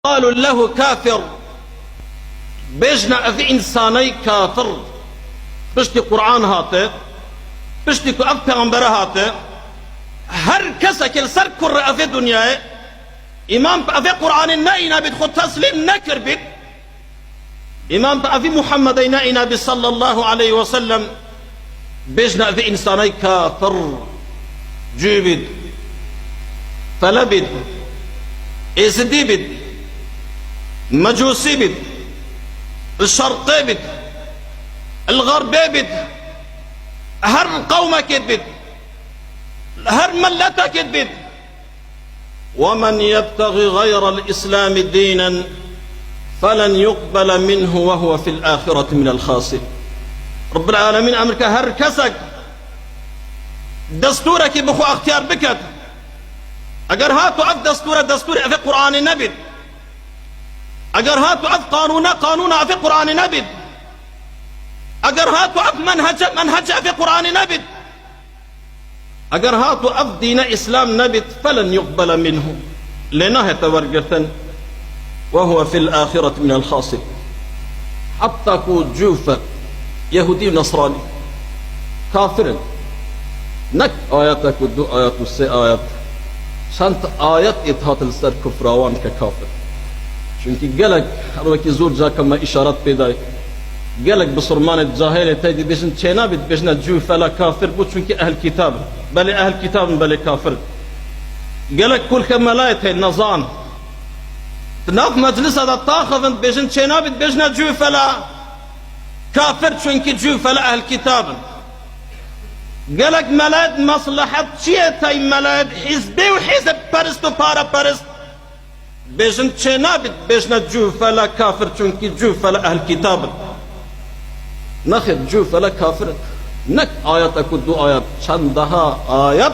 قالوا له كافر بيجنا أفي إنساني كافر بشتي قرآن هاته بشتي كو أف پیغمبر هاته هر کسا که سر کر أفي دنیا امام أفي قرآن نائنا بید خود تسلیم نکر بید امام أفي محمد نائنا بید صلى الله عليه وسلم بيجنا أفي إنساني كافر جو بید فلا بید إزدي بید مجوسي بد الشرقي بد الغربي بد هر قومة كد هر ملتة كد ومن يبتغي غير الإسلام دينا فلن يقبل منه وهو في الآخرة من الخاسرين. رب العالمين أمريكا هر كسك دستورك بخو اختيار بكت اگر هاتو اف دستور في قرآن نبد اگر هاتو اف قانون في قرآن نبد اگر هاتو اف منهج في قرآن نبد اگر هاتو اف دين اسلام نبد فلن يقبل منه لنه تورقتن وهو في الآخرة من الخاسر. حتى كو جوفة يهودي ونصراني كافر نك آياتك ودو آيات وسي آيات شانت آيات إطهات السر كفراوان ككافر چونكي قالك روكي زور جا كما إشارات بيداي قالك بصرمان الجاهلية تايدي بيجن تشينا بيجن جو فلا كافر بو چونكي أهل كتاب بل أهل كتاب بل كافر قالك كل كمالايت هاي النظام تناف مجلس هذا الطاقة بيجن تشينا بيجن جو فلا كافر چونكي جو فلا أهل كتاب قالك ملايد مصلحة چيتاي ملايد حزبي وحزب پرست و پارا پرست بيجن چنابت بيجن جو فلا كافر چونكي جو فلا أهل كتاب نخد جو فلا كافر نك آياتك دو آيات چندها آيات